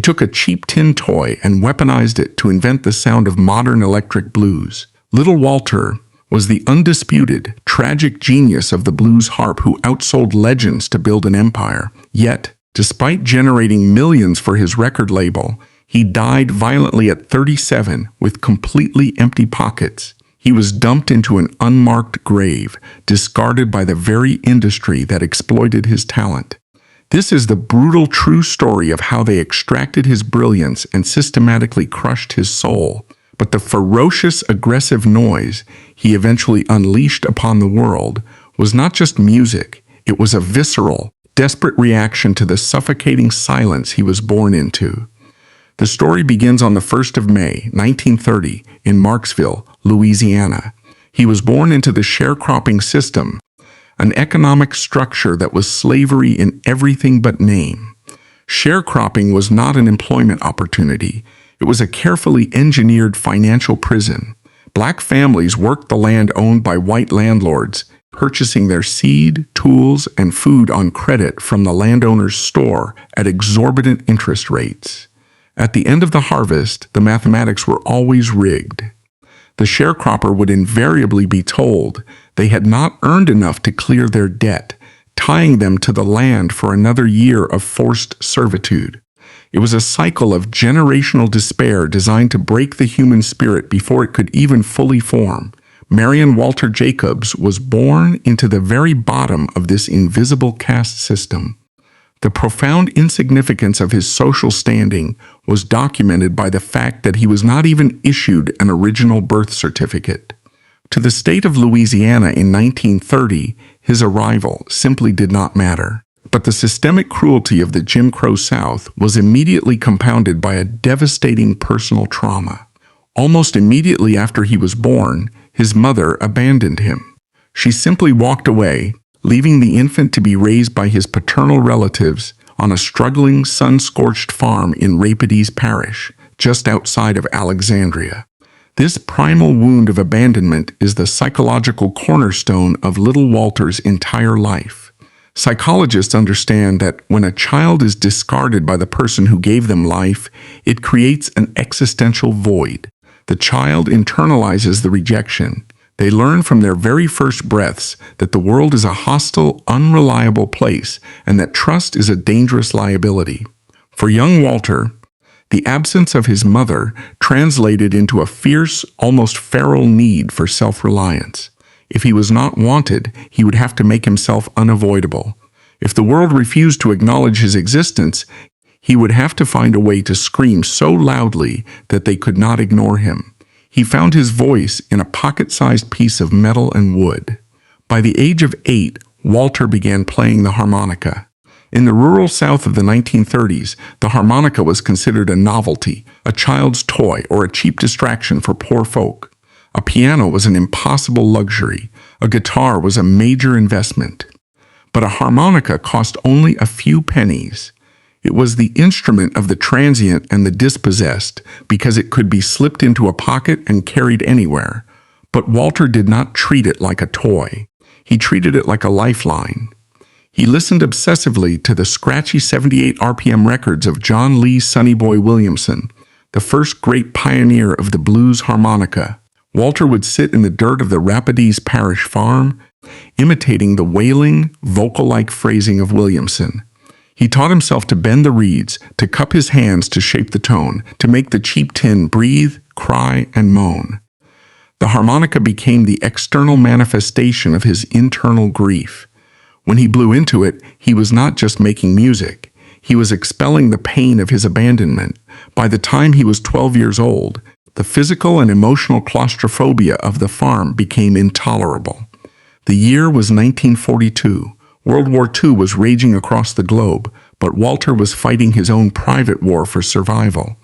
took a cheap tin toy and weaponized it to invent the sound of modern electric blues. Little Walter was the undisputed, tragic genius of the blues harp who outsold legends to build an empire. Yet, despite generating millions for his record label, he died violently at 37 with completely empty pockets. He was dumped into an unmarked grave, discarded by the very industry that exploited his talent. This is the brutal true story of how they extracted his brilliance and systematically crushed his soul. But the ferocious, aggressive noise he eventually unleashed upon the world was not just music, it was a visceral, desperate reaction to the suffocating silence he was born into. The story begins on the 1st of May, 1930, in Marksville, Louisiana. He was born into the sharecropping system, an economic structure that was slavery in everything but name. Sharecropping was not an employment opportunity. It was a carefully engineered financial prison. Black families worked the land owned by white landlords, purchasing their seed, tools, and food on credit from the landowner's store at exorbitant interest rates. At the end of the harvest, the mathematics were always rigged. The sharecropper would invariably be told they had not earned enough to clear their debt, tying them to the land for another year of forced servitude. It was a cycle of generational despair designed to break the human spirit before it could even fully form. Marion Walter Jacobs was born into the very bottom of this invisible caste system. The profound insignificance of his social standing was documented by the fact that he was not even issued an original birth certificate. To the state of Louisiana in 1930, his arrival simply did not matter. But the systemic cruelty of the Jim Crow South was immediately compounded by a devastating personal trauma. Almost immediately after he was born, his mother abandoned him. She simply walked away, leaving the infant to be raised by his paternal relatives on a struggling, sun-scorched farm in Rapides Parish, just outside of Alexandria. This primal wound of abandonment is the psychological cornerstone of little Walter's entire life. Psychologists understand that when a child is discarded by the person who gave them life, it creates an existential void. The child internalizes the rejection. They learn from their very first breaths that the world is a hostile, unreliable place and that trust is a dangerous liability. For young Walter, the absence of his mother translated into a fierce, almost feral need for self-reliance. If he was not wanted, he would have to make himself unavoidable. If the world refused to acknowledge his existence, he would have to find a way to scream so loudly that they could not ignore him. He found his voice in a pocket-sized piece of metal and wood. By the age of 8, Walter began playing the harmonica. In the rural South of the 1930s, the harmonica was considered a novelty, a child's toy, or a cheap distraction for poor folk. A piano was an impossible luxury. A guitar was a major investment. But a harmonica cost only a few pennies. It was the instrument of the transient and the dispossessed because it could be slipped into a pocket and carried anywhere. But Walter did not treat it like a toy. He treated it like a lifeline. He listened obsessively to the scratchy 78 RPM records of John Lee Sonny Boy Williamson, the first great pioneer of the blues harmonica. Walter would sit in the dirt of the Rapides Parish farm, imitating the wailing, vocal-like phrasing of Williamson. He taught himself to bend the reeds, to cup his hands to shape the tone, to make the cheap tin breathe, cry, and moan. The harmonica became the external manifestation of his internal grief. When he blew into it, he was not just making music. He was expelling the pain of his abandonment. By the time he was 12 years old, the physical and emotional claustrophobia of the farm became intolerable. The year was 1942. World War II was raging across the globe, but Walter was fighting his own private war for survival.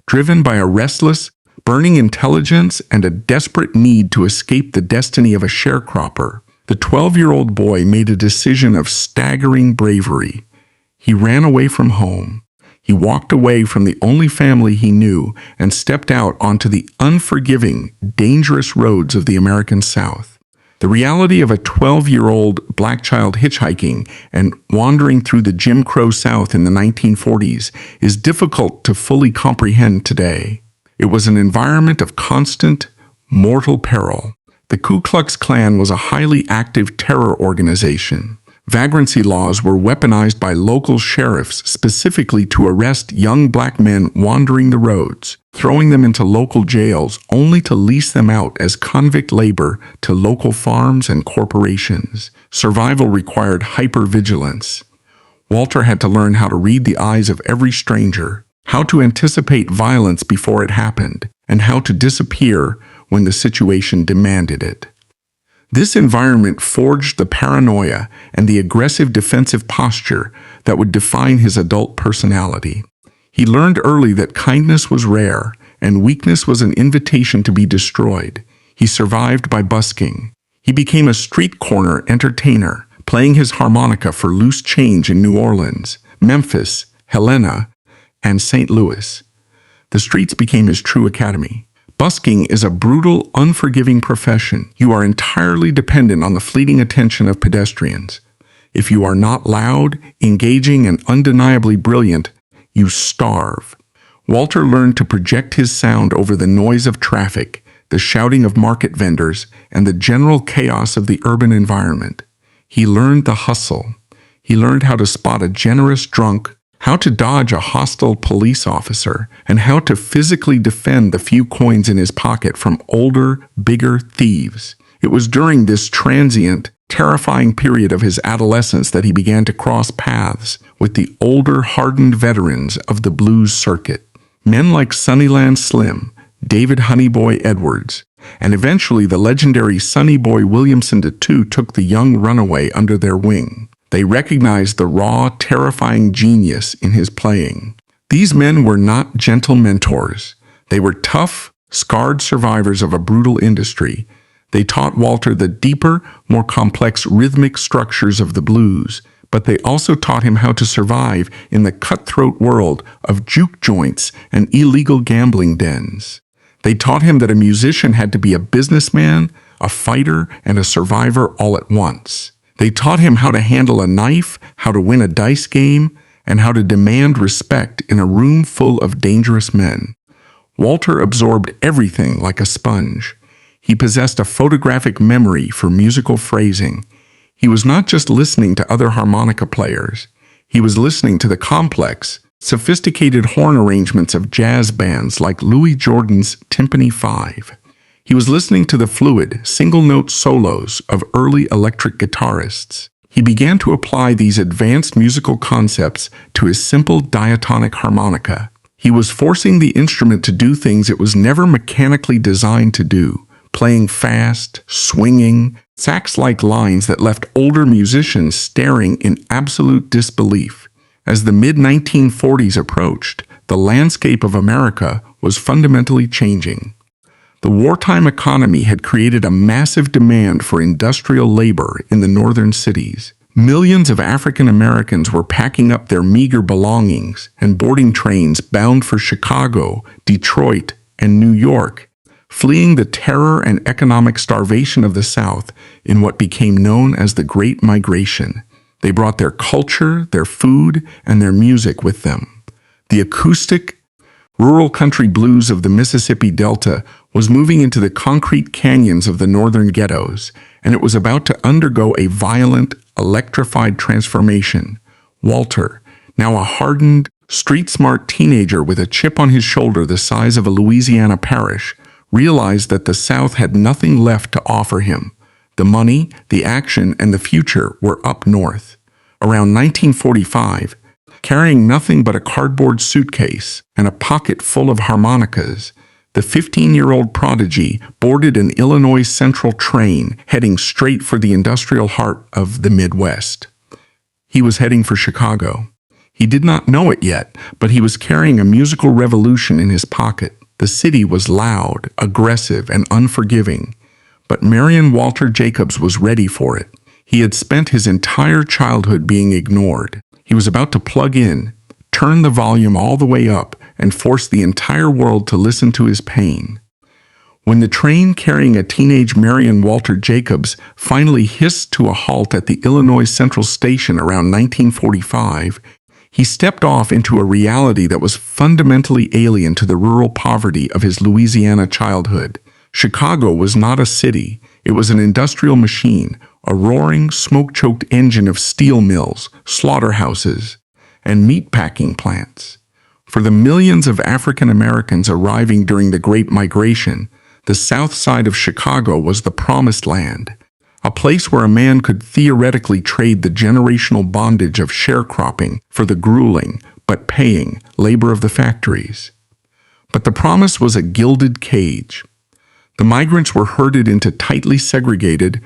Driven by a restless, burning intelligence and a desperate need to escape the destiny of a sharecropper, the 12-year-old boy made a decision of staggering bravery. He ran away from home. He walked away from the only family he knew and stepped out onto the unforgiving, dangerous roads of the American South. The reality of a 12-year-old black child hitchhiking and wandering through the Jim Crow South in the 1940s is difficult to fully comprehend today. It was an environment of constant, mortal peril. The Ku Klux Klan was a highly active terror organization. Vagrancy laws were weaponized by local sheriffs specifically to arrest young black men wandering the roads, throwing them into local jails only to lease them out as convict labor to local farms and corporations. Survival required hypervigilance. Walter had to learn how to read the eyes of every stranger, how to anticipate violence before it happened, and how to disappear when the situation demanded it. This environment forged the paranoia and the aggressive defensive posture that would define his adult personality. He learned early that kindness was rare and weakness was an invitation to be destroyed. He survived by busking. He became a street corner entertainer, playing his harmonica for loose change in New Orleans, Memphis, Helena, and St. Louis. The streets became his true academy. Busking is a brutal, unforgiving profession. You are entirely dependent on the fleeting attention of pedestrians. If you are not loud, engaging, and undeniably brilliant, you starve. Walter learned to project his sound over the noise of traffic, the shouting of market vendors, and the general chaos of the urban environment. He learned the hustle. He learned how to spot a generous drunk, how to dodge a hostile police officer, and how to physically defend the few coins in his pocket from older, bigger thieves. It was during this transient, terrifying period of his adolescence that he began to cross paths with the older, hardened veterans of the blues circuit. Men like Sunnyland Slim, David Honeyboy Edwards, and eventually the legendary Sonny Boy Williamson II took the young runaway under their wing. They recognized the raw, terrifying genius in his playing. These men were not gentle mentors. They were tough, scarred survivors of a brutal industry. They taught Walter the deeper, more complex rhythmic structures of the blues, but they also taught him how to survive in the cutthroat world of juke joints and illegal gambling dens. They taught him that a musician had to be a businessman, a fighter, and a survivor all at once. They taught him how to handle a knife, how to win a dice game, and how to demand respect in a room full of dangerous men. Walter absorbed everything like a sponge. He possessed a photographic memory for musical phrasing. He was not just listening to other harmonica players. He was listening to the complex, sophisticated horn arrangements of jazz bands like Louis Jordan's Timpani 5. He was listening to the fluid, single-note solos of early electric guitarists. He began to apply these advanced musical concepts to his simple diatonic harmonica. He was forcing the instrument to do things it was never mechanically designed to do, playing fast, swinging, sax-like lines that left older musicians staring in absolute disbelief. As the mid-1940s approached, the landscape of America was fundamentally changing. The wartime economy had created a massive demand for industrial labor in the northern cities. Millions of African Americans were packing up their meager belongings and boarding trains bound for Chicago, Detroit, and New York, fleeing the terror and economic starvation of the South in what became known as the Great Migration. They brought their culture, their food, and their music with them. The acoustic, rural country blues of the Mississippi Delta was moving into the concrete canyons of the northern ghettos, and it was about to undergo a violent, electrified transformation. Walter, now a hardened, street-smart teenager with a chip on his shoulder the size of a Louisiana parish, realized that the South had nothing left to offer him. The money, the action, and the future were up north. Around 1945, carrying nothing but a cardboard suitcase and a pocket full of harmonicas, the 15-year-old prodigy boarded an Illinois Central train heading straight for the industrial heart of the Midwest. He was heading for Chicago. He did not know it yet, but he was carrying a musical revolution in his pocket. The city was loud, aggressive, and unforgiving, but Marion Walter Jacobs was ready for it. He had spent his entire childhood being ignored. He was about to plug in, turn the volume all the way up, and force the entire world to listen to his pain. When the train carrying a teenage Marion Walter Jacobs finally hissed to a halt at the Illinois Central Station around 1945, he stepped off into a reality that was fundamentally alien to the rural poverty of his Louisiana childhood. Chicago was not a city. It was an industrial machine, a roaring, smoke-choked engine of steel mills, slaughterhouses, and meatpacking plants. For the millions of African Americans arriving during the Great Migration, the south side of Chicago was the promised land, a place where a man could theoretically trade the generational bondage of sharecropping for the grueling, but paying, labor of the factories. But the promise was a gilded cage. The migrants were herded into tightly segregated,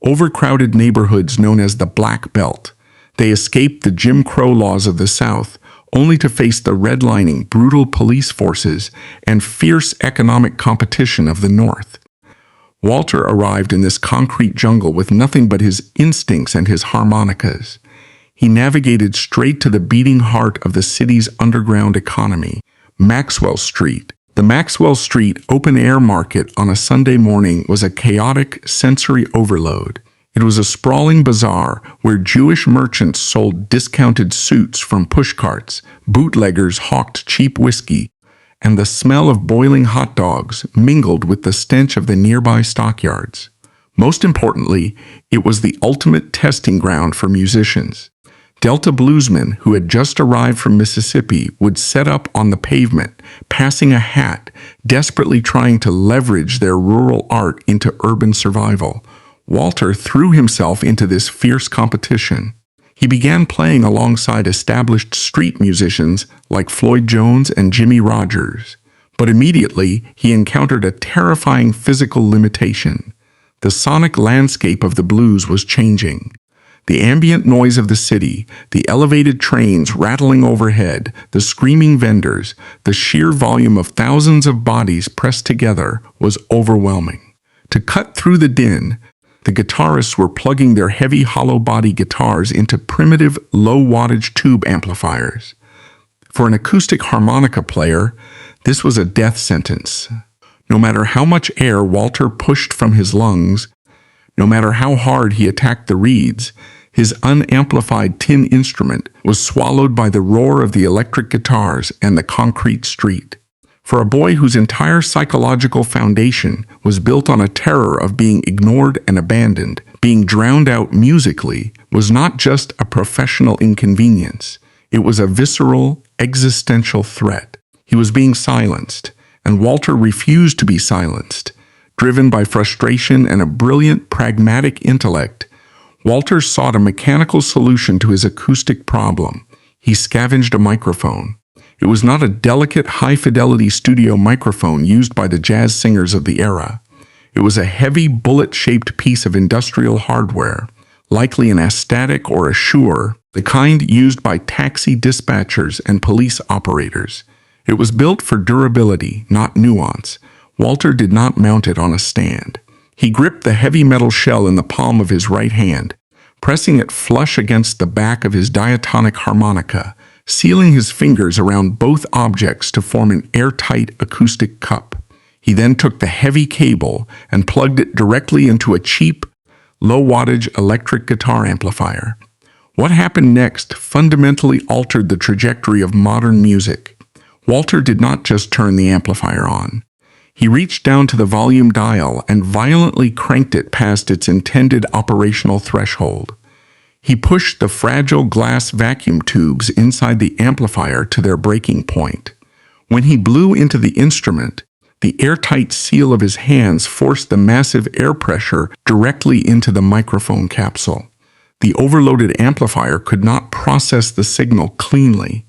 overcrowded neighborhoods known as the Black Belt. They escaped the Jim Crow laws of the South, only to face the redlining, brutal police forces and fierce economic competition of the North. Walter arrived in this concrete jungle with nothing but his instincts and his harmonicas. He navigated straight to the beating heart of the city's underground economy, Maxwell Street. The Maxwell Street open-air market on a Sunday morning was a chaotic sensory overload. It was a sprawling bazaar where Jewish merchants sold discounted suits from pushcarts, bootleggers hawked cheap whiskey, and the smell of boiling hot dogs mingled with the stench of the nearby stockyards. Most importantly, it was the ultimate testing ground for musicians. Delta bluesmen who had just arrived from Mississippi would set up on the pavement, passing a hat, desperately trying to leverage their rural art into urban survival. Walter threw himself into this fierce competition. He began playing alongside established street musicians like Floyd Jones and Jimmy Rogers. But immediately, he encountered a terrifying physical limitation. The sonic landscape of the blues was changing. The ambient noise of the city, the elevated trains rattling overhead, the screaming vendors, the sheer volume of thousands of bodies pressed together was overwhelming. To cut through the din, the guitarists were plugging their heavy hollow-body guitars into primitive, low-wattage tube amplifiers. For an acoustic harmonica player, this was a death sentence. No matter how much air Walter pushed from his lungs, no matter how hard he attacked the reeds, his unamplified tin instrument was swallowed by the roar of the electric guitars and the concrete street. For a boy whose entire psychological foundation was built on a terror of being ignored and abandoned, being drowned out musically was not just a professional inconvenience. It was a visceral, existential threat. He was being silenced, and Walter refused to be silenced. Driven by frustration and a brilliant, pragmatic intellect, Walter sought a mechanical solution to his acoustic problem. He scavenged a microphone. It was not a delicate, high-fidelity studio microphone used by the jazz singers of the era. It was a heavy, bullet-shaped piece of industrial hardware, likely an Astatic or a Shure, the kind used by taxi dispatchers and police operators. It was built for durability, not nuance. Walter did not mount it on a stand. He gripped the heavy metal shell in the palm of his right hand, pressing it flush against the back of his diatonic harmonica, sealing his fingers around both objects to form an airtight acoustic cup. He then took the heavy cable and plugged it directly into a cheap, low-wattage electric guitar amplifier. What happened next fundamentally altered the trajectory of modern music. Walter did not just turn the amplifier on. He reached down to the volume dial and violently cranked it past its intended operational threshold. He pushed the fragile glass vacuum tubes inside the amplifier to their breaking point. When he blew into the instrument, the airtight seal of his hands forced the massive air pressure directly into the microphone capsule. The overloaded amplifier could not process the signal cleanly.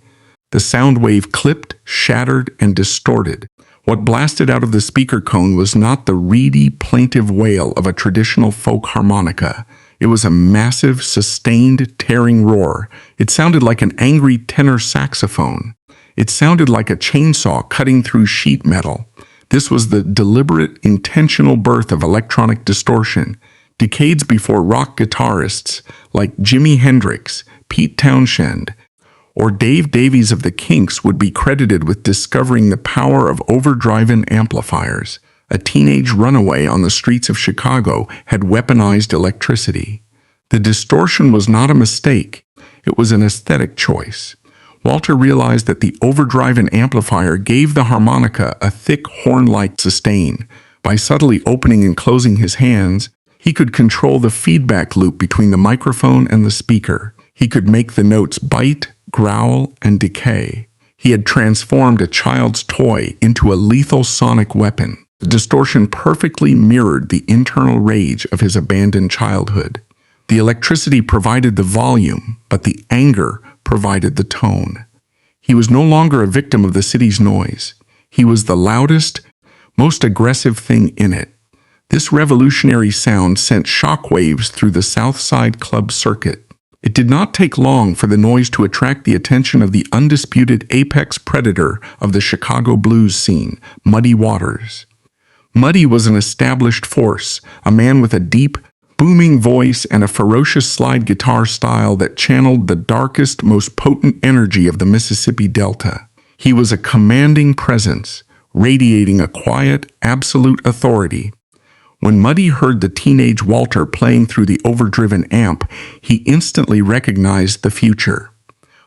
The sound wave clipped, shattered, and distorted. What blasted out of the speaker cone was not the reedy, plaintive wail of a traditional folk harmonica. It was a massive, sustained, tearing roar. It sounded like an angry tenor saxophone. It sounded like a chainsaw cutting through sheet metal. This was the deliberate, intentional birth of electronic distortion, decades before rock guitarists like Jimi Hendrix, Pete Townshend, or Dave Davies of the Kinks would be credited with discovering the power of overdriven amplifiers. a teenage runaway on the streets of Chicago, had weaponized electricity. The distortion was not a mistake. It was an aesthetic choice. Walter realized that the overdriven amplifier gave the harmonica a thick horn-like sustain. By subtly opening and closing his hands, he could control the feedback loop between the microphone and the speaker. He could make the notes bite, growl, and decay. He had transformed a child's toy into a lethal sonic weapon. The distortion perfectly mirrored the internal rage of his abandoned childhood. The electricity provided the volume, but the anger provided the tone. He was no longer a victim of the city's noise. He was the loudest, most aggressive thing in it. This revolutionary sound sent shockwaves through the South Side club circuit. It did not take long for the noise to attract the attention of the undisputed apex predator of the Chicago blues scene, Muddy Waters. Muddy was an established force, a man with a deep, booming voice and a ferocious slide guitar style that channeled the darkest, most potent energy of the Mississippi Delta. He was a commanding presence, radiating a quiet, absolute authority. When Muddy heard the teenage Walter playing through the overdriven amp, he instantly recognized the future.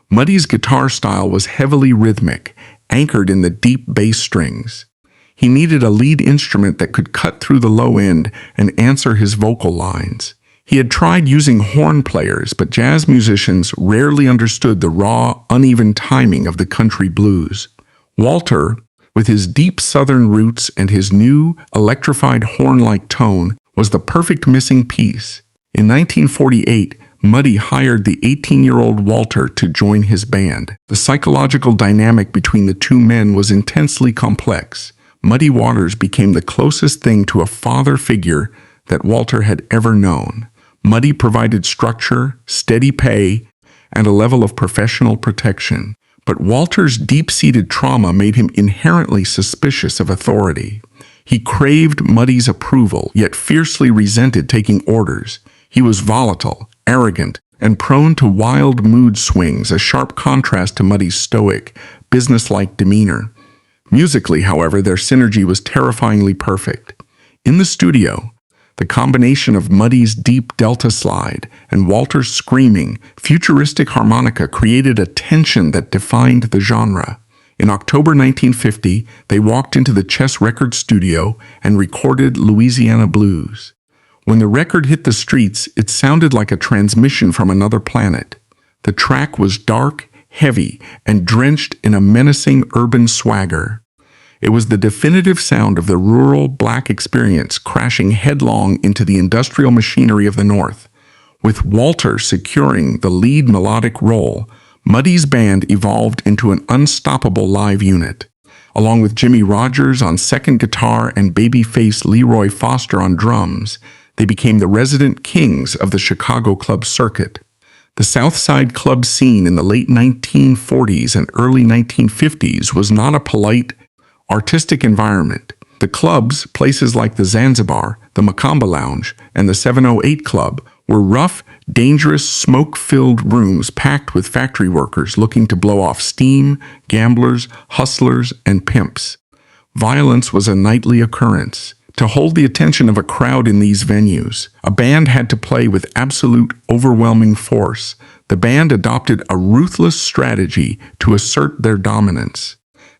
Muddy's guitar style was heavily rhythmic, anchored in the deep bass strings. He needed a lead instrument that could cut through the low end and answer his vocal lines. He had tried using horn players, but jazz musicians rarely understood the raw, uneven timing of the country blues. Walter, with his deep southern roots and his new, electrified horn-like tone, was the perfect missing piece. In 1948, Muddy hired the 18-year-old Walter to join his band. The psychological dynamic between the two men was intensely complex. Muddy Waters became the closest thing to a father figure that Walter had ever known. Muddy provided structure, steady pay, and a level of professional protection. But Walter's deep-seated trauma made him inherently suspicious of authority. He craved Muddy's approval, yet fiercely resented taking orders. He was volatile, arrogant, and prone to wild mood swings, a sharp contrast to Muddy's stoic, businesslike demeanor. Musically, however, their synergy was terrifyingly perfect. In the studio, the combination of Muddy's deep delta slide and Walter's screaming, futuristic harmonica created a tension that defined the genre. In October 1950, they walked into the Chess Record studio and recorded Louisiana Blues. When the record hit the streets, it sounded like a transmission from another planet. The track was dark, heavy, and drenched in a menacing urban swagger. It was the definitive sound of the rural black experience crashing headlong into the industrial machinery of the North. With Walter securing the lead melodic role, Muddy's band evolved into an unstoppable live unit. Along with Jimmy Rogers on second guitar and babyface Leroy Foster on drums, they became the resident kings of the Chicago club circuit. The South Side club scene in the late 1940s and early 1950s was not a polite, artistic environment. The clubs, places like the Zanzibar, the Macamba Lounge, and the 708 Club, were rough, dangerous, smoke-filled rooms packed with factory workers looking to blow off steam, gamblers, hustlers, and pimps. Violence was a nightly occurrence. To hold the attention of a crowd in these venues, a band had to play with absolute, overwhelming force. The band adopted a ruthless strategy to assert their dominance.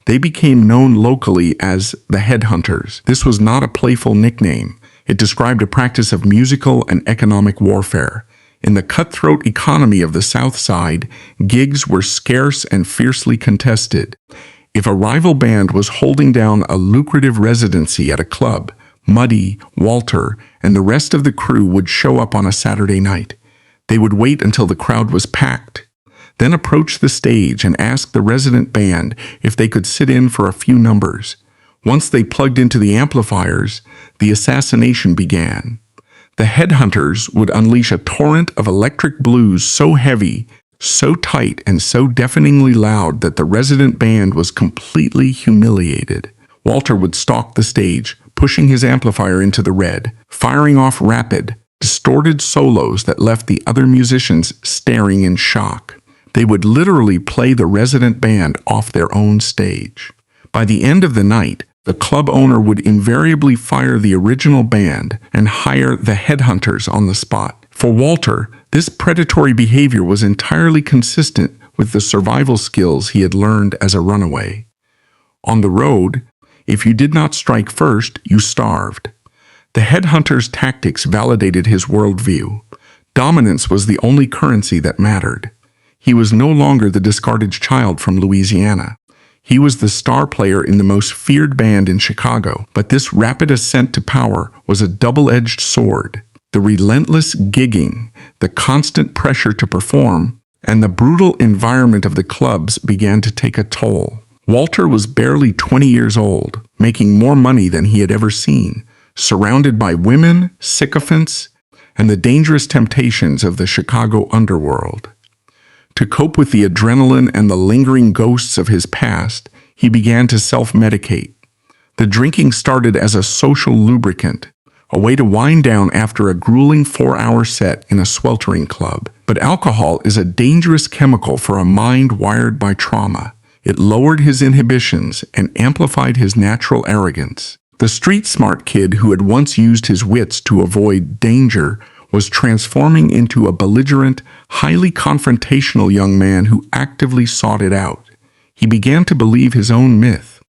They became known locally as the Headhunters. This was not a playful nickname. It described a practice of musical and economic warfare. In the cutthroat economy of the South Side, gigs were scarce and fiercely contested. If a rival band was holding down a lucrative residency at a club, Muddy, Walter, and the rest of the crew would show up on a Saturday night. They would wait until the crowd was packed, then approach the stage and ask the resident band if they could sit in for a few numbers. Once they plugged into the amplifiers, the assassination began. The Headhunters would unleash a torrent of electric blues so heavy, so tight, and so deafeningly loud that the resident band was completely humiliated. Walter would stalk the stage, pushing his amplifier into the red, firing off rapid, distorted solos that left the other musicians staring in shock. They would literally play the resident band off their own stage. By the end of the night, The club owner would invariably fire the original band and hire the headhunters on the spot. For Walter, this predatory behavior was entirely consistent with the survival skills he had learned as a runaway. On the road, if you did not strike first, you starved. The headhunter's tactics validated his worldview. Dominance was the only currency that mattered. He was no longer the discarded child from Louisiana. He was the star player in the most feared band in Chicago, but this rapid ascent to power was a double-edged sword. The relentless gigging, the constant pressure to perform, and the brutal environment of the clubs began to take a toll. Walter was barely 20 years old, making more money than he had ever seen, surrounded by women, sycophants, and the dangerous temptations of the Chicago underworld. To cope with the adrenaline and the lingering ghosts of his past, he began to self-medicate. The drinking started as a social lubricant, a way to wind down after a grueling 4-hour set in a sweltering club. But alcohol is a dangerous chemical for a mind wired by trauma. It lowered his inhibitions and amplified his natural arrogance. The street-smart kid who had once used his wits to avoid danger was transforming into a belligerent, highly confrontational young man who actively sought it out. He began to believe his own myth.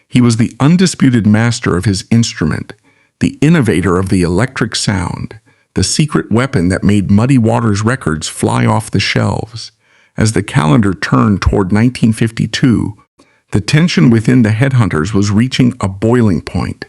He was the undisputed master of his instrument, the innovator of the electric sound, the secret weapon that made Muddy Waters records fly off the shelves. As the calendar turned toward 1952, the tension within the headhunters was reaching a boiling point.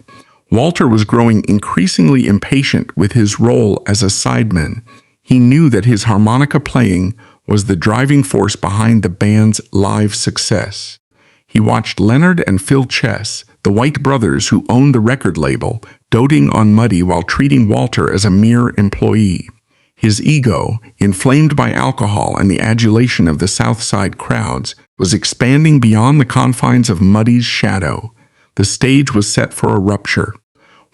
Walter was growing increasingly impatient with his role as a sideman. He knew that his harmonica playing was the driving force behind the band's live success. He watched Leonard and Phil Chess, the White brothers who owned the record label, doting on Muddy while treating Walter as a mere employee. His ego, inflamed by alcohol and the adulation of the South Side crowds, was expanding beyond the confines of Muddy's shadow. The stage was set for a rupture.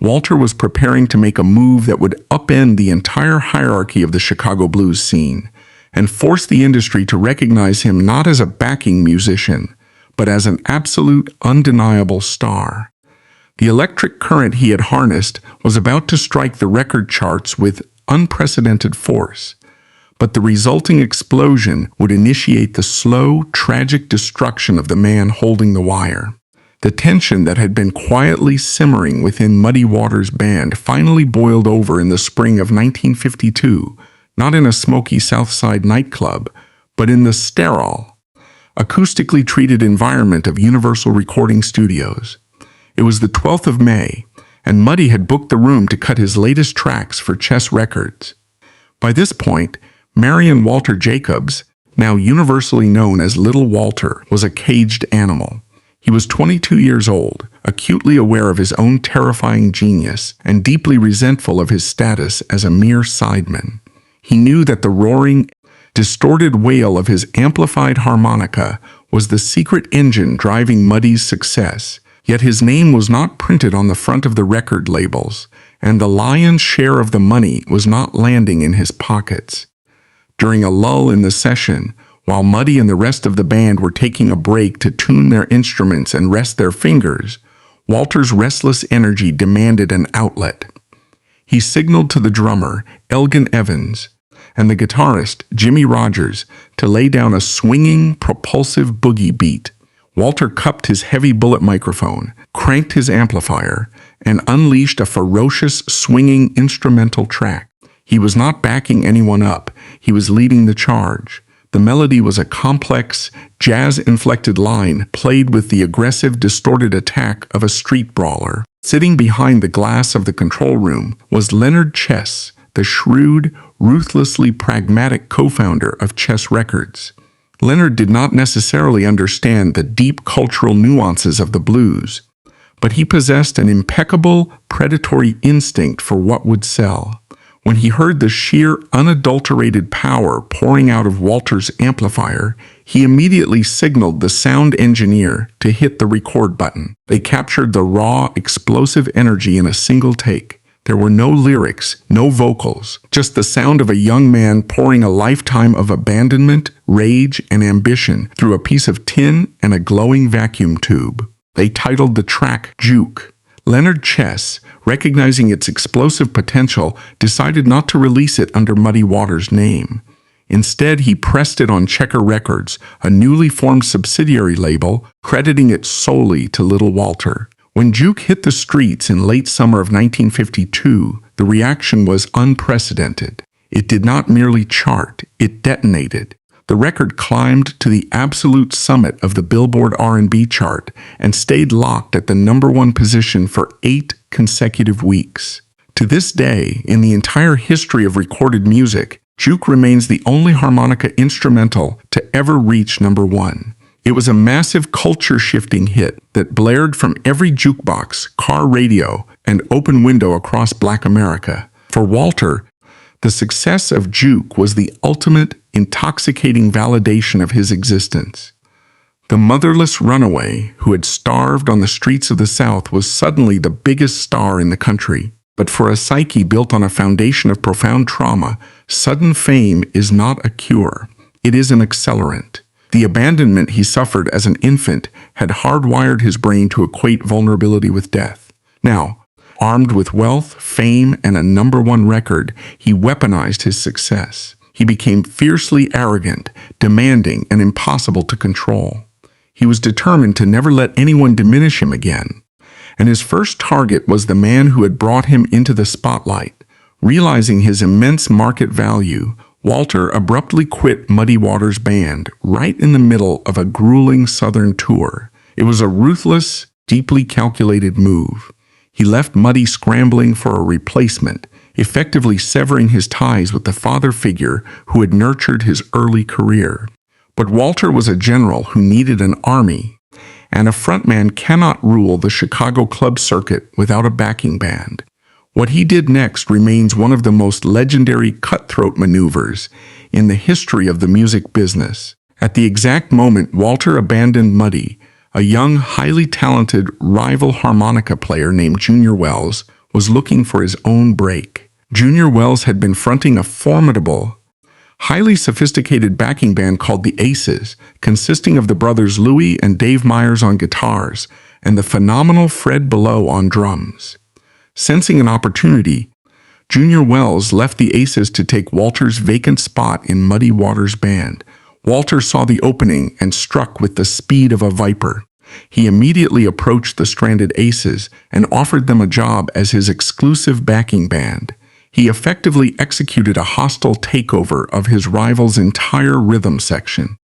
Walter was preparing to make a move that would upend the entire hierarchy of the Chicago blues scene and force the industry to recognize him not as a backing musician, but as an absolute, undeniable star. The electric current he had harnessed was about to strike the record charts with unprecedented force, but the resulting explosion would initiate the slow, tragic destruction of the man holding the wire. The tension that had been quietly simmering within Muddy Waters' band finally boiled over in the spring of 1952, not in a smoky South Side nightclub, but in the sterile, acoustically treated environment of Universal Recording Studios. It was the 12th of May, and Muddy had booked the room to cut his latest tracks for Chess Records. By this point, Marion Walter Jacobs, now universally known as Little Walter, was a caged animal. He was 22 years old, acutely aware of his own terrifying genius, and deeply resentful of his status as a mere sideman. He knew that the roaring, distorted wail of his amplified harmonica was the secret engine driving Muddy's success, yet his name was not printed on the front of the record labels, and the lion's share of the money was not landing in his pockets. During a lull in the session, while Muddy and the rest of the band were taking a break to tune their instruments and rest their fingers, Walter's restless energy demanded an outlet. He signaled to the drummer, Elgin Evans, and the guitarist, Jimmy Rogers, to lay down a swinging, propulsive boogie beat. Walter cupped his heavy bullet microphone, cranked his amplifier, and unleashed a ferocious, swinging instrumental track. He was not backing anyone up. He was leading the charge. The melody was a complex, jazz-inflected line played with the aggressive, distorted attack of a street brawler. Sitting behind the glass of the control room was Leonard Chess, the shrewd, ruthlessly pragmatic co-founder of Chess Records. Leonard did not necessarily understand the deep cultural nuances of the blues, but he possessed an impeccable, predatory instinct for what would sell. When he heard the sheer, unadulterated power pouring out of Walter's amplifier, he immediately signaled the sound engineer to hit the record button. They captured the raw, explosive energy in a single take. There were no lyrics, no vocals, just the sound of a young man pouring a lifetime of abandonment, rage, and ambition through a piece of tin and a glowing vacuum tube. They titled the track Juke. Leonard Chess, recognizing its explosive potential, decided not to release it under Muddy Waters' name. Instead, he pressed it on Checker Records, a newly formed subsidiary label, crediting it solely to Little Walter. When Juke hit the streets in late summer of 1952, the reaction was unprecedented. It did not merely chart, it detonated. The record climbed to the absolute summit of the Billboard R&B chart and stayed locked at the #1 position for 8 consecutive weeks. To this day, in the entire history of recorded music, Juke remains the only harmonica instrumental to ever reach #1. It was a massive culture-shifting hit that blared from every jukebox, car radio, and open window across Black America. For Walter, the success of Juke was the ultimate, intoxicating validation of his existence. The motherless runaway who had starved on the streets of the South was suddenly the biggest star in the country. But for a psyche built on a foundation of profound trauma, sudden fame is not a cure. It is an accelerant. The abandonment he suffered as an infant had hardwired his brain to equate vulnerability with death. Now, armed with wealth, fame, and a #1 record, he weaponized his success. He became fiercely arrogant, demanding, and impossible to control. He was determined to never let anyone diminish him again. And his first target was the man who had brought him into the spotlight. Realizing his immense market value, Walter abruptly quit Muddy Waters' band right in the middle of a grueling Southern tour. It was a ruthless, deeply calculated move. He left Muddy scrambling for a replacement, effectively severing his ties with the father figure who had nurtured his early career. But Walter was a general who needed an army, and a frontman cannot rule the Chicago club circuit without a backing band. What he did next remains one of the most legendary cutthroat maneuvers in the history of the music business. At the exact moment Walter abandoned Muddy, a young, highly talented rival harmonica player named Junior Wells was looking for his own break. Junior Wells had been fronting a formidable, highly sophisticated backing band called the Aces, consisting of the brothers Louis and Dave Myers on guitars and the phenomenal Fred Below on drums. Sensing an opportunity, Junior Wells left the Aces to take Walter's vacant spot in Muddy Waters' band. Walter saw the opening and struck with the speed of a viper. He immediately approached the stranded Aces and offered them a job as his exclusive backing band. He effectively executed a hostile takeover of his rival's entire rhythm section.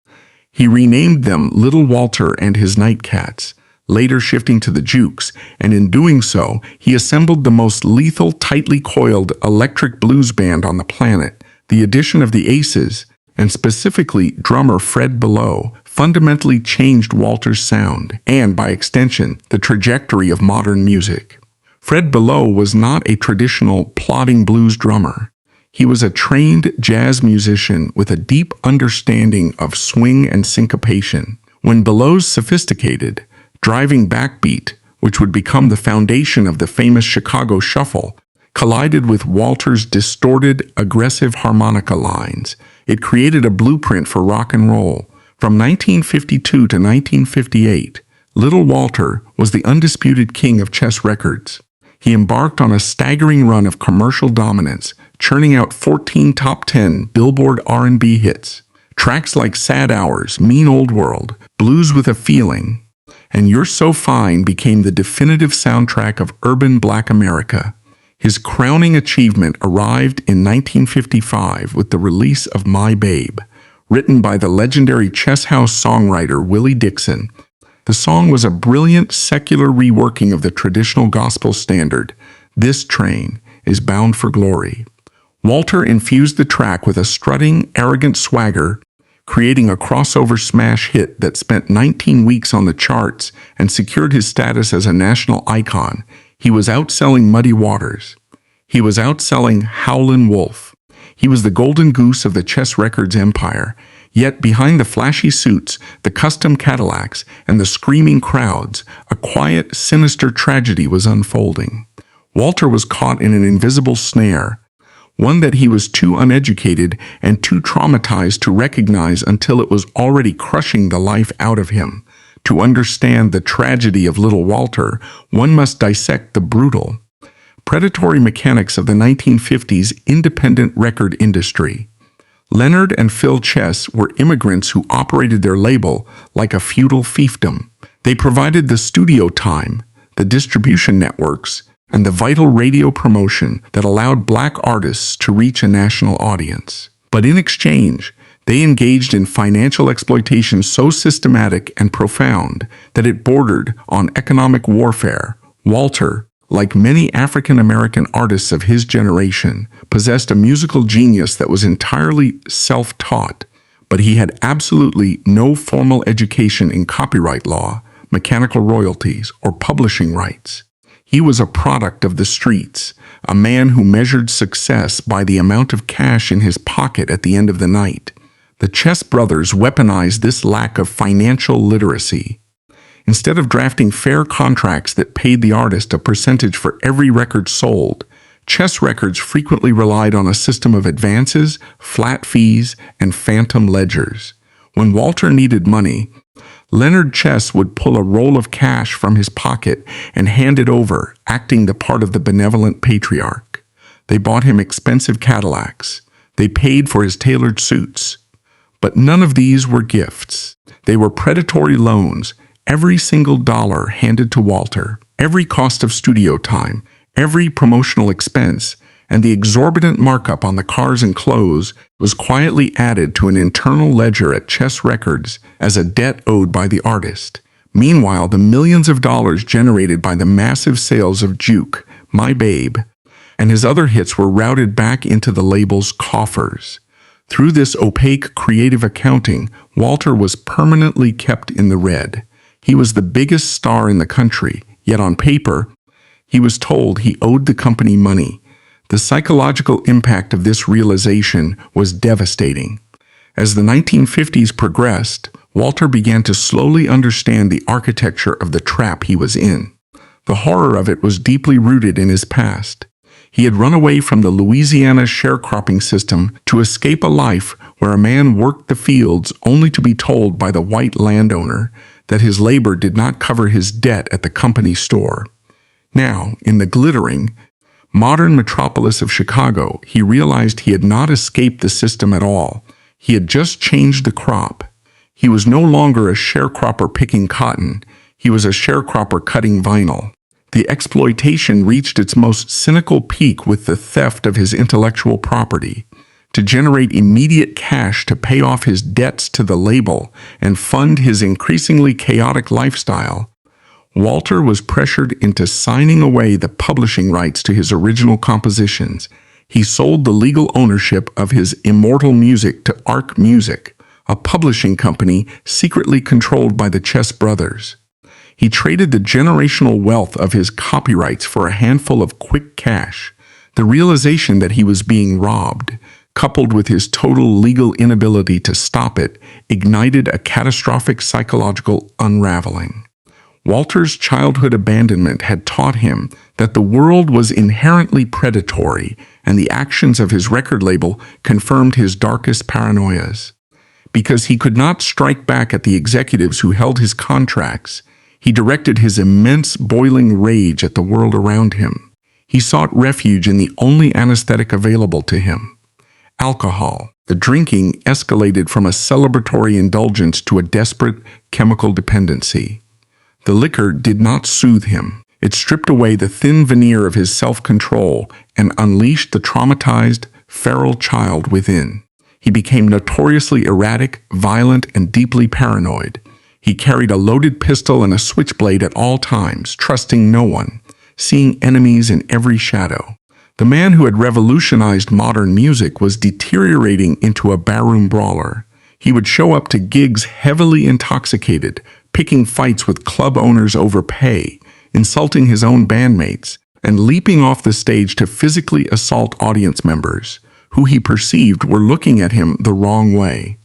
He renamed them Little Walter and his Nightcats, later shifting to the Jukes, and in doing so, he assembled the most lethal, tightly coiled electric blues band on the planet. The addition of the Aces, and specifically drummer Fred Below, fundamentally changed Walter's sound and, by extension, the trajectory of modern music. Fred Below was not a traditional plodding blues drummer. He was a trained jazz musician with a deep understanding of swing and syncopation. When Below's sophisticated, driving backbeat, which would become the foundation of the famous Chicago Shuffle, collided with Walter's distorted, aggressive harmonica lines, it created a blueprint for rock and roll. From 1952 to 1958, Little Walter was the undisputed king of Chess Records. He embarked on a staggering run of commercial dominance, churning out 14 top 10 Billboard R&B hits. Tracks like Sad Hours, Mean Old World, Blues with a Feeling, and You're So Fine became the definitive soundtrack of urban Black America. His crowning achievement arrived in 1955 with the release of My Babe, written by the legendary Chess House songwriter Willie Dixon. The song was a brilliant secular reworking of the traditional gospel standard, This Train is Bound for Glory. Walter infused the track with a strutting, arrogant swagger, creating a crossover smash hit that spent 19 weeks on the charts and secured his status as a national icon. He was outselling Muddy Waters. He was outselling Howlin' Wolf. He was the golden goose of the Chess Records empire. Yet behind the flashy suits, the custom Cadillacs, and the screaming crowds, a quiet, sinister tragedy was unfolding. Walter was caught in an invisible snare, one that he was too uneducated and too traumatized to recognize until it was already crushing the life out of him. To understand the tragedy of Little Walter, one must dissect the brutal, predatory mechanics of the 1950s independent record industry. Leonard and Phil Chess were immigrants who operated their label like a feudal fiefdom. They provided the studio time, the distribution networks, and the vital radio promotion that allowed black artists to reach a national audience. But in exchange, they engaged in financial exploitation so systematic and profound that it bordered on economic warfare. Walter, like many African-American artists of his generation, possessed a musical genius that was entirely self-taught, but he had absolutely no formal education in copyright law, mechanical royalties, or publishing rights. He was a product of the streets, a man who measured success by the amount of cash in his pocket at the end of the night. The Chess brothers weaponized this lack of financial literacy. Instead of drafting fair contracts that paid the artist a percentage for every record sold, Chess Records frequently relied on a system of advances, flat fees, and phantom ledgers. When Walter needed money, Leonard Chess would pull a roll of cash from his pocket and hand it over, acting the part of the benevolent patriarch. They bought him expensive Cadillacs. They paid for his tailored suits. But none of these were gifts. They were predatory loans, every single dollar handed to Walter, every cost of studio time, every promotional expense, and the exorbitant markup on the cars and clothes was quietly added to an internal ledger at Chess Records as a debt owed by the artist. Meanwhile, the millions of dollars generated by the massive sales of Juke, My Babe, and his other hits were routed back into the label's coffers. Through this opaque creative accounting, Walter was permanently kept in the red. He was the biggest star in the country, yet on paper, he was told he owed the company money. The psychological impact of this realization was devastating. As the 1950s progressed, Walter began to slowly understand the architecture of the trap he was in. The horror of it was deeply rooted in his past. He had run away from the Louisiana sharecropping system to escape a life where a man worked the fields only to be told by the white landowner that his labor did not cover his debt at the company store. Now, in the glittering, modern metropolis of Chicago, he realized he had not escaped the system at all. He had just changed the crop. He was no longer a sharecropper picking cotton. He was a sharecropper cutting vinyl. The exploitation reached its most cynical peak with the theft of his intellectual property. To generate immediate cash to pay off his debts to the label and fund his increasingly chaotic lifestyle, Walter was pressured into signing away the publishing rights to his original compositions. He sold the legal ownership of his immortal music to Arc Music, a publishing company secretly controlled by the Chess brothers. He traded the generational wealth of his copyrights for a handful of quick cash. The realization that he was being robbed, coupled with his total legal inability to stop it, ignited a catastrophic psychological unraveling. Walter's childhood abandonment had taught him that the world was inherently predatory, and the actions of his record label confirmed his darkest paranoias. Because he could not strike back at the executives who held his contracts, he directed his immense boiling rage at the world around him. He sought refuge in the only anesthetic available to him: alcohol. The drinking escalated from a celebratory indulgence to a desperate chemical dependency. The liquor did not soothe him. It stripped away the thin veneer of his self-control and unleashed the traumatized, feral child within. He became notoriously erratic, violent, and deeply paranoid. He carried a loaded pistol and a switchblade at all times, trusting no one, seeing enemies in every shadow. The man who had revolutionized modern music was deteriorating into a barroom brawler. He would show up to gigs heavily intoxicated, picking fights with club owners over pay, insulting his own bandmates, and leaping off the stage to physically assault audience members, who he perceived were looking at him the wrong way.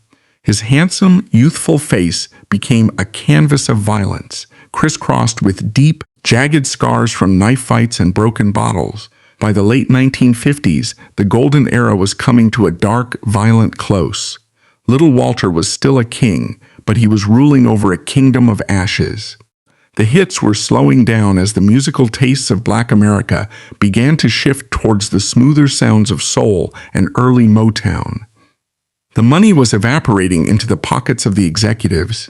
His handsome, youthful face became a canvas of violence, crisscrossed with deep, jagged scars from knife fights and broken bottles. By the late 1950s, the golden era was coming to a dark, violent close. Little Walter was still a king, but he was ruling over a kingdom of ashes. The hits were slowing down as the musical tastes of Black America began to shift towards the smoother sounds of soul and early Motown. The money was evaporating into the pockets of the executives,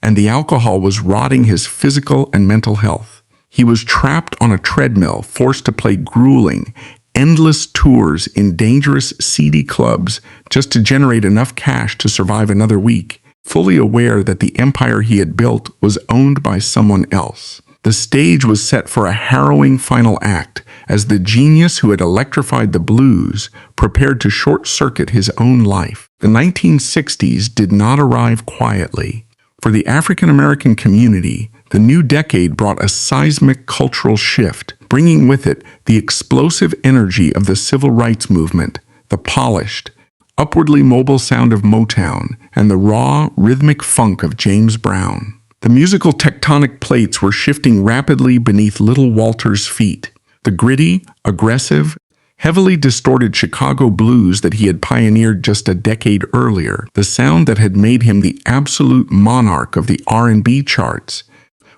and the alcohol was rotting his physical and mental health. He was trapped on a treadmill, forced to play grueling, endless tours in dangerous, seedy clubs just to generate enough cash to survive another week, fully aware that the empire he had built was owned by someone else. The stage was set for a harrowing final act as the genius who had electrified the blues prepared to short-circuit his own life. The 1960s did not arrive quietly. For the African-American community, the new decade brought a seismic cultural shift, bringing with it the explosive energy of the civil rights movement, the polished, upwardly mobile sound of Motown, and the raw, rhythmic funk of James Brown. The musical tectonic plates were shifting rapidly beneath Little Walter's feet. The gritty, aggressive, heavily distorted Chicago blues that he had pioneered just a decade earlier, the sound that had made him the absolute monarch of the R&B charts,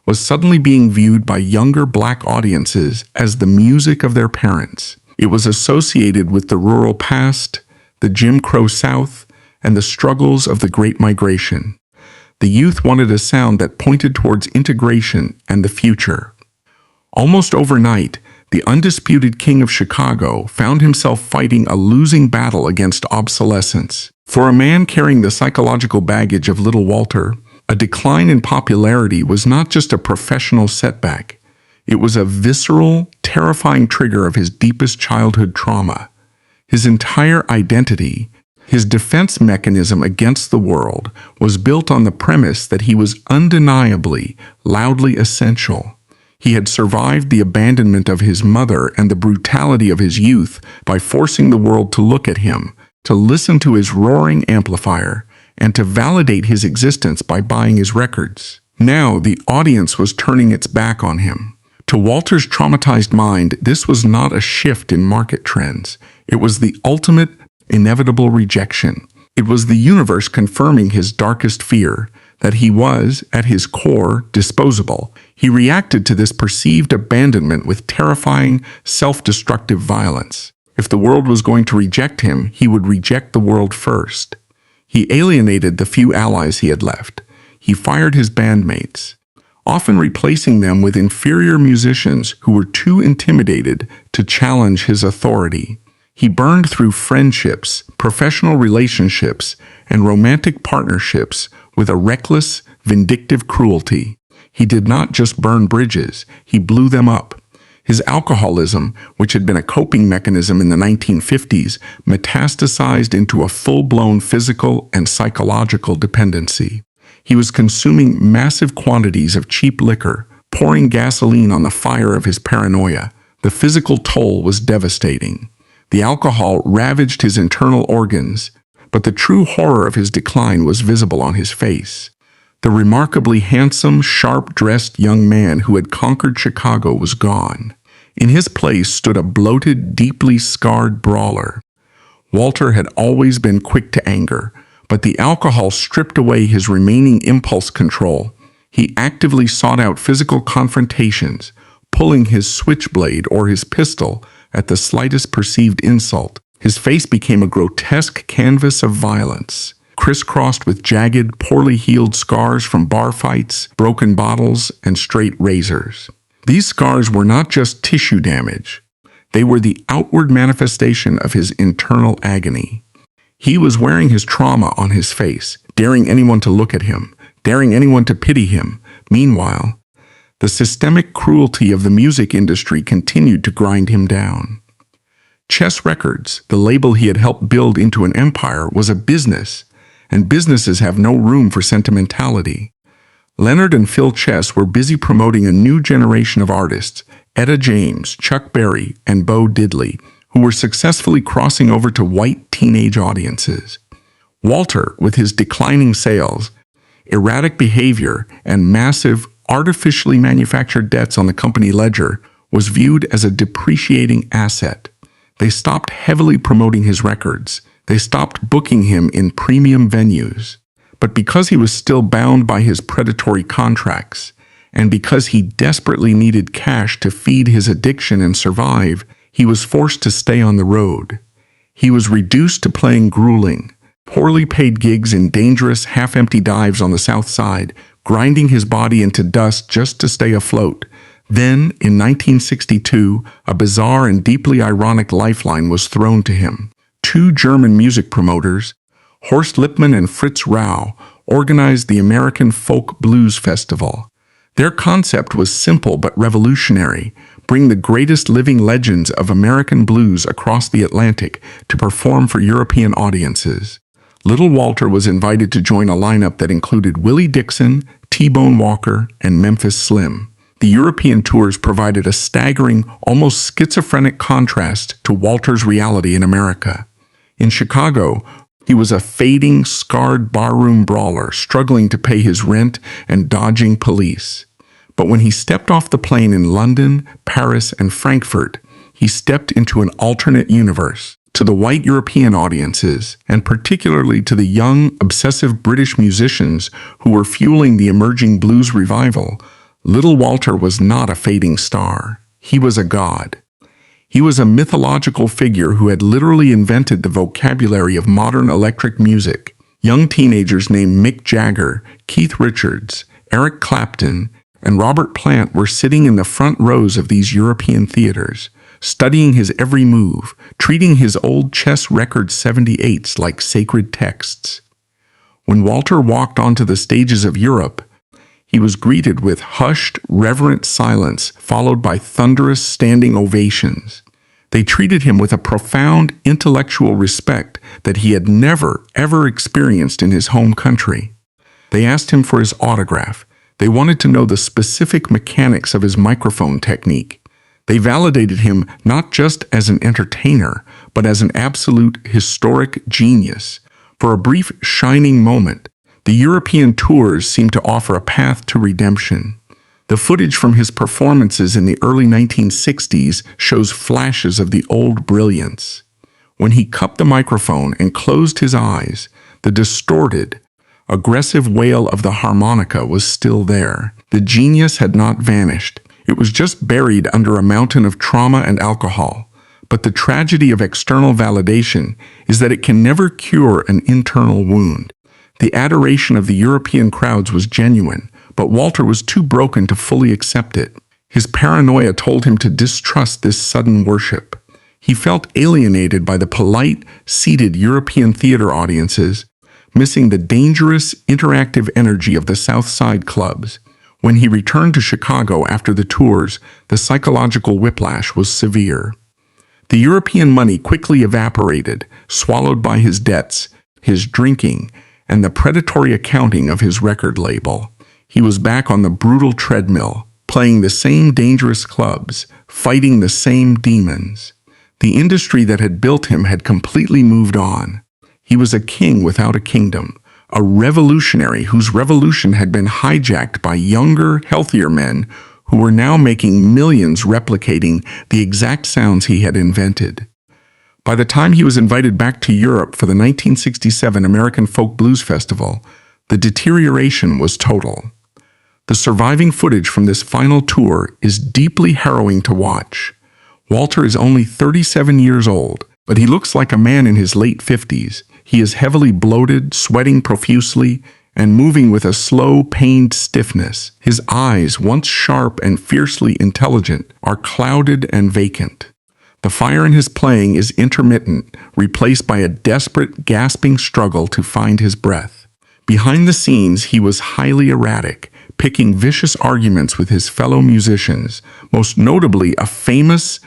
was suddenly being viewed by younger Black audiences as the music of their parents. It was associated with the rural past, the Jim Crow South, and the struggles of the Great Migration. The youth wanted a sound that pointed towards integration and the future. Almost overnight, the undisputed king of Chicago found himself fighting a losing battle against obsolescence. For a man carrying the psychological baggage of Little Walter, a decline in popularity was not just a professional setback. It was a visceral, terrifying trigger of his deepest childhood trauma. His entire identity, his defense mechanism against the world, was built on the premise that he was undeniably, loudly essential. He had survived the abandonment of his mother and the brutality of his youth by forcing the world to look at him, to listen to his roaring amplifier, and to validate his existence by buying his records. Now the audience was turning its back on him. To Walter's traumatized mind, this was not a shift in market trends. It was the ultimate, inevitable rejection. It was the universe confirming his darkest fear, that he was, at his core, disposable. He reacted to this perceived abandonment with terrifying, self-destructive violence. If the world was going to reject him, he would reject the world first. He alienated the few allies he had left. He fired his bandmates, often replacing them with inferior musicians who were too intimidated to challenge his authority. He burned through friendships, professional relationships, and romantic partnerships with a reckless, vindictive cruelty. He did not just burn bridges, he blew them up. His alcoholism, which had been a coping mechanism in the 1950s, metastasized into a full-blown physical and psychological dependency. He was consuming massive quantities of cheap liquor, pouring gasoline on the fire of his paranoia. The physical toll was devastating. The alcohol ravaged his internal organs, but the true horror of his decline was visible on his face. The remarkably handsome, sharp-dressed young man who had conquered Chicago was gone. In his place stood a bloated, deeply scarred brawler. Walter had always been quick to anger, but the alcohol stripped away his remaining impulse control. He actively sought out physical confrontations, pulling his switchblade or his pistol at the slightest perceived insult. His face became a grotesque canvas of violence, crisscrossed with jagged, poorly healed scars from bar fights, broken bottles, and straight razors. These scars were not just tissue damage. They were the outward manifestation of his internal agony. He was wearing his trauma on his face, daring anyone to look at him, daring anyone to pity him. Meanwhile, the systemic cruelty of the music industry continued to grind him down. Chess Records, the label he had helped build into an empire, was a business, and businesses have no room for sentimentality. Leonard and Phil Chess were busy promoting a new generation of artists, Etta James, Chuck Berry, and Bo Diddley, who were successfully crossing over to white teenage audiences. Walter, with his declining sales, erratic behavior, and massive, artificially manufactured debts on the company ledger, was viewed as a depreciating asset. They stopped heavily promoting his records. They stopped booking him in premium venues. But because he was still bound by his predatory contracts, and because he desperately needed cash to feed his addiction and survive, he was forced to stay on the road. He was reduced to playing grueling, poorly paid gigs in dangerous, half-empty dives on the South Side, grinding his body into dust just to stay afloat. Then, in 1962, a bizarre and deeply ironic lifeline was thrown to him. Two German music promoters, Horst Lippmann and Fritz Rau, organized the American Folk Blues Festival. Their concept was simple but revolutionary: bring the greatest living legends of American blues across the Atlantic to perform for European audiences. Little Walter was invited to join a lineup that included Willie Dixon, T-Bone Walker, and Memphis Slim. The European tours provided a staggering, almost schizophrenic contrast to Walter's reality in America. In Chicago, he was a fading, scarred barroom brawler struggling to pay his rent and dodging police. But when he stepped off the plane in London, Paris, and Frankfurt, he stepped into an alternate universe. To the white European audiences, and particularly to the young, obsessive British musicians who were fueling the emerging blues revival, Little Walter was not a fading star. He was a god. He was a mythological figure who had literally invented the vocabulary of modern electric music. Young teenagers named Mick Jagger, Keith Richards, Eric Clapton, and Robert Plant were sitting in the front rows of these European theaters, studying his every move, treating his old chess record 78s like sacred texts. When Walter walked onto the stages of Europe, he was greeted with hushed, reverent silence, followed by thunderous standing ovations. They treated him with a profound intellectual respect that he had never, ever experienced in his home country. They asked him for his autograph. They wanted to know the specific mechanics of his microphone technique. They validated him not just as an entertainer, but as an absolute historic genius. For a brief shining moment, the European tours seemed to offer a path to redemption. The footage from his performances in the early 1960s shows flashes of the old brilliance. When he cupped the microphone and closed his eyes, the distorted, aggressive wail of the harmonica was still there. The genius had not vanished. It was just buried under a mountain of trauma and alcohol. But the tragedy of external validation is that it can never cure an internal wound. The adoration of the European crowds was genuine, but Walter was too broken to fully accept it. His paranoia told him to distrust this sudden worship. He felt alienated by the polite, seated European theater audiences, missing the dangerous, interactive energy of the South Side clubs. When he returned to Chicago after the tours, the psychological whiplash was severe. The European money quickly evaporated, swallowed by his debts, his drinking, and the predatory accounting of his record label. He was back on the brutal treadmill, playing the same dangerous clubs, fighting the same demons. The industry that had built him had completely moved on. He was a king without a kingdom, a revolutionary whose revolution had been hijacked by younger, healthier men who were now making millions replicating the exact sounds he had invented. By the time he was invited back to Europe for the 1967 American Folk Blues Festival, the deterioration was total. The surviving footage from this final tour is deeply harrowing to watch. Walter is only 37 years old, but he looks like a man in his late 50s. He is heavily bloated, sweating profusely, and moving with a slow, pained stiffness. His eyes, once sharp and fiercely intelligent, are clouded and vacant. The fire in his playing is intermittent, replaced by a desperate, gasping struggle to find his breath. Behind the scenes, he was highly erratic, picking vicious arguments with his fellow musicians, most notably a famous,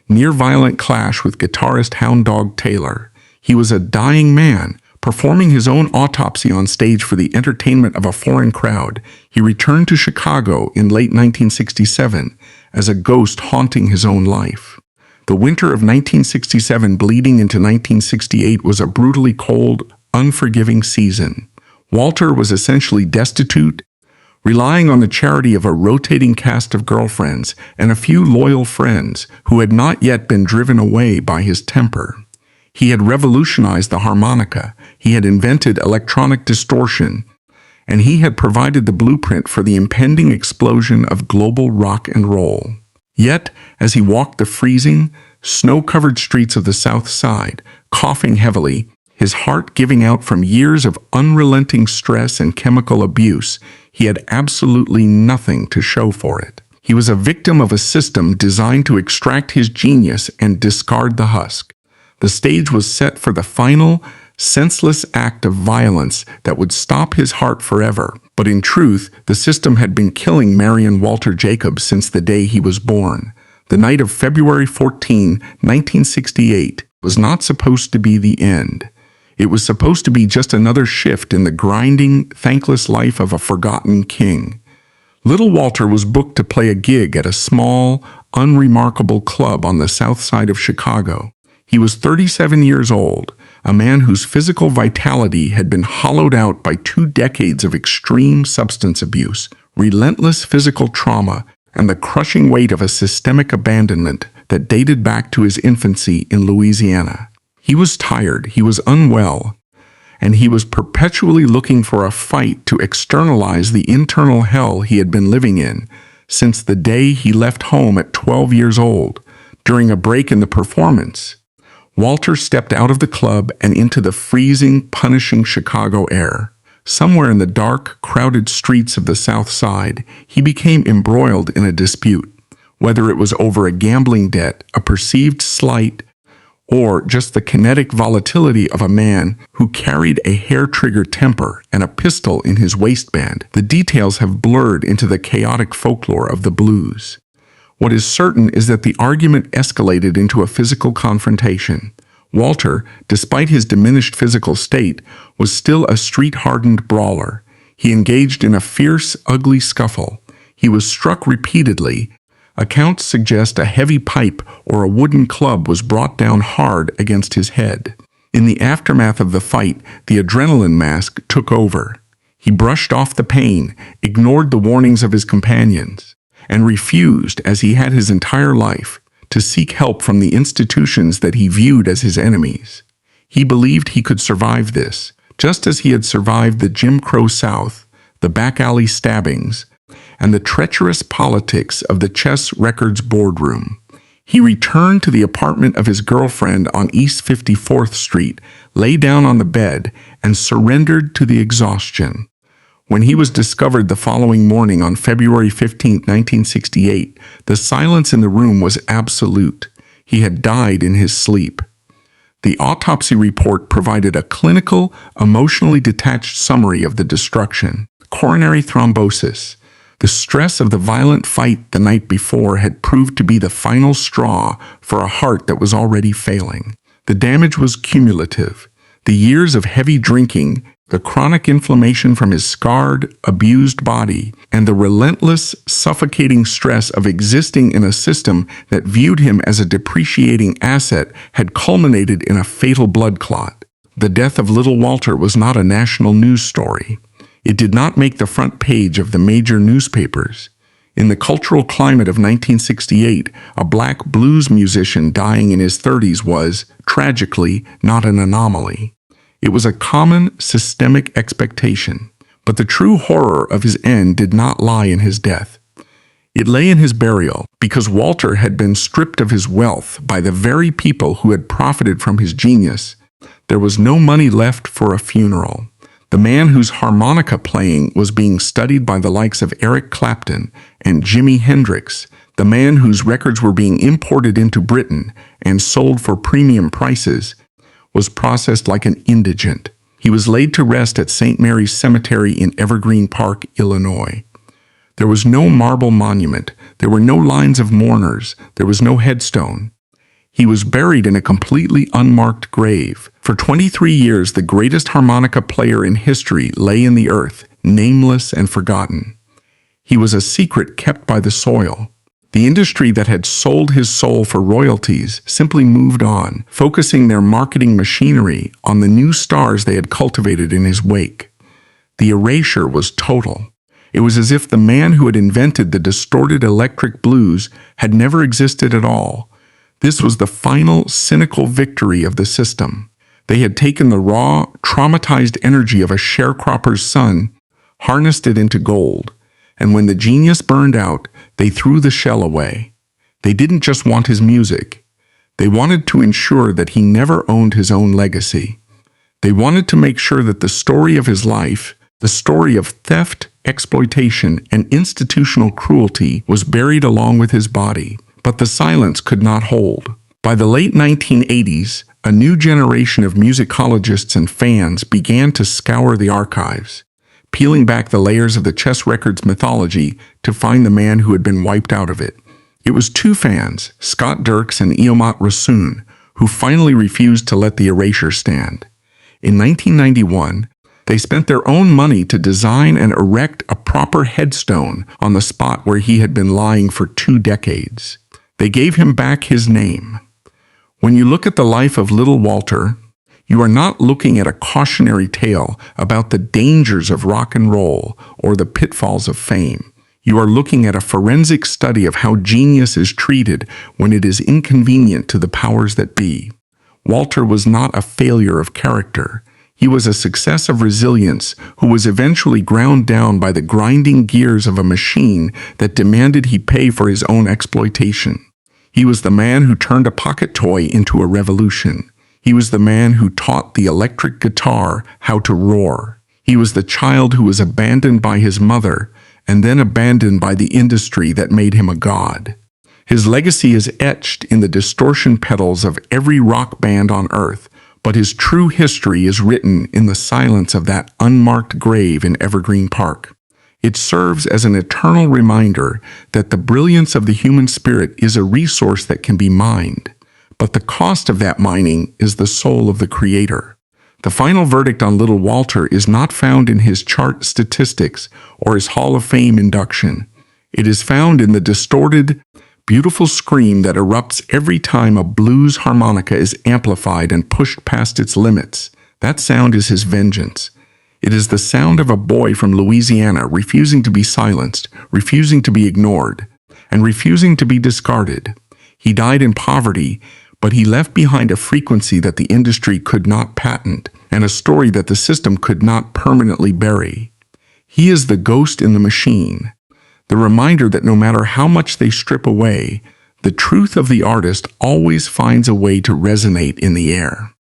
near-violent clash with guitarist Hound Dog Taylor. He was a dying man, performing his own autopsy on stage for the entertainment of a foreign crowd. He returned to Chicago in late 1967 as a ghost haunting his own life. The winter of 1967 bleeding into 1968 was a brutally cold, unforgiving season. Walter was essentially destitute, relying on the charity of a rotating cast of girlfriends and a few loyal friends who had not yet been driven away by his temper. He had revolutionized the harmonica. He had invented electronic distortion, and he had provided the blueprint for the impending explosion of global rock and roll. Yet, as he walked the freezing, snow-covered streets of the South Side, coughing heavily, his heart giving out from years of unrelenting stress and chemical abuse, he had absolutely nothing to show for it. He was a victim of a system designed to extract his genius and discard the husk. The stage was set for the final, senseless act of violence that would stop his heart forever. But in truth, the system had been killing Marion Walter Jacobs since the day he was born. The night of February 14, 1968, was not supposed to be the end. It was supposed to be just another shift in the grinding, thankless life of a forgotten king. Little Walter was booked to play a gig at a small, unremarkable club on the south side of Chicago. He was 37 years old, a man whose physical vitality had been hollowed out by 2 decades of extreme substance abuse, relentless physical trauma, and the crushing weight of a systemic abandonment that dated back to his infancy in Louisiana. He was tired, he was unwell, and he was perpetually looking for a fight to externalize the internal hell he had been living in since the day he left home at 12 years old. During a break in the performance, Walter stepped out of the club and into the freezing, punishing Chicago air. Somewhere in the dark, crowded streets of the South Side, he became embroiled in a dispute, whether it was over a gambling debt, a perceived slight, or just the kinetic volatility of a man who carried a hair-trigger temper and a pistol in his waistband. The details have blurred into the chaotic folklore of the blues. What is certain is that the argument escalated into a physical confrontation. Walter, despite his diminished physical state, was still a street-hardened brawler. He engaged in a fierce, ugly scuffle. He was struck repeatedly. Accounts suggest a heavy pipe or a wooden club was brought down hard against his head. In the aftermath of the fight, the adrenaline mask took over. He brushed off the pain, ignored the warnings of his companions, and refused, as he had his entire life, to seek help from the institutions that he viewed as his enemies. He believed he could survive this, just as he had survived the Jim Crow South, the back-alley stabbings, and the treacherous politics of the Chess Records boardroom. He returned to the apartment of his girlfriend on East 54th Street, lay down on the bed, and surrendered to the exhaustion. When he was discovered the following morning on February 15, 1968, the silence in the room was absolute. He had died in his sleep. The autopsy report provided a clinical, emotionally detached summary of the destruction. Coronary thrombosis. The stress of the violent fight the night before had proved to be the final straw for a heart that was already failing. The damage was cumulative. The years of heavy drinking, the chronic inflammation from his scarred, abused body, and the relentless, suffocating stress of existing in a system that viewed him as a depreciating asset had culminated in a fatal blood clot. The death of little Walter was not a national news story. It did not make the front page of the major newspapers. In the cultural climate of 1968, a black blues musician dying in his 30s was, tragically, not an anomaly. It was a common, systemic expectation. But the true horror of his end did not lie in his death. It lay in his burial, because Walter had been stripped of his wealth by the very people who had profited from his genius. There was no money left for a funeral. The man whose harmonica playing was being studied by the likes of Eric Clapton and Jimi Hendrix, the man whose records were being imported into Britain and sold for premium prices, was processed like an indigent. He was laid to rest at St. Mary's Cemetery in Evergreen Park, Illinois. There was no marble monument. There were no lines of mourners. There was no headstone. He was buried in a completely unmarked grave. For 23 years, the greatest harmonica player in history lay in the earth, nameless and forgotten. He was a secret kept by the soil. The industry that had sold his soul for royalties simply moved on, focusing their marketing machinery on the new stars they had cultivated in his wake. The erasure was total. It was as if the man who had invented the distorted electric blues had never existed at all. This was the final, cynical victory of the system. They had taken the raw, traumatized energy of a sharecropper's son, harnessed it into gold, and when the genius burned out, they threw the shell away. They didn't just want his music. They wanted to ensure that he never owned his own legacy. They wanted to make sure that the story of his life, the story of theft, exploitation, and institutional cruelty, was buried along with his body. But the silence could not hold. By the late 1980s, a new generation of musicologists and fans began to scour the archives, peeling back the layers of the chess records mythology to find the man who had been wiped out of it. It was two fans, Scott Dirks and Iomat Rasoon, who finally refused to let the erasure stand. In 1991, they spent their own money to design and erect a proper headstone on the spot where he had been lying for 2 decades. They gave him back his name. When you look at the life of Little Walter, you are not looking at a cautionary tale about the dangers of rock and roll or the pitfalls of fame. You are looking at a forensic study of how genius is treated when it is inconvenient to the powers that be. Walter was not a failure of character. He was a success of resilience who was eventually ground down by the grinding gears of a machine that demanded he pay for his own exploitation. He was the man who turned a pocket toy into a revolution. He was the man who taught the electric guitar how to roar. He was the child who was abandoned by his mother and then abandoned by the industry that made him a god. His legacy is etched in the distortion pedals of every rock band on earth, but his true history is written in the silence of that unmarked grave in Evergreen Park. It serves as an eternal reminder that the brilliance of the human spirit is a resource that can be mined, but the cost of that mining is the soul of the creator. The final verdict on Little Walter is not found in his chart statistics or his Hall of Fame induction. It is found in the distorted, beautiful scream that erupts every time a blues harmonica is amplified and pushed past its limits. That sound is his vengeance. It is the sound of a boy from Louisiana refusing to be silenced, refusing to be ignored, and refusing to be discarded. He died in poverty, but he left behind a frequency that the industry could not patent, and a story that the system could not permanently bury. He is the ghost in the machine, the reminder that no matter how much they strip away, the truth of the artist always finds a way to resonate in the air.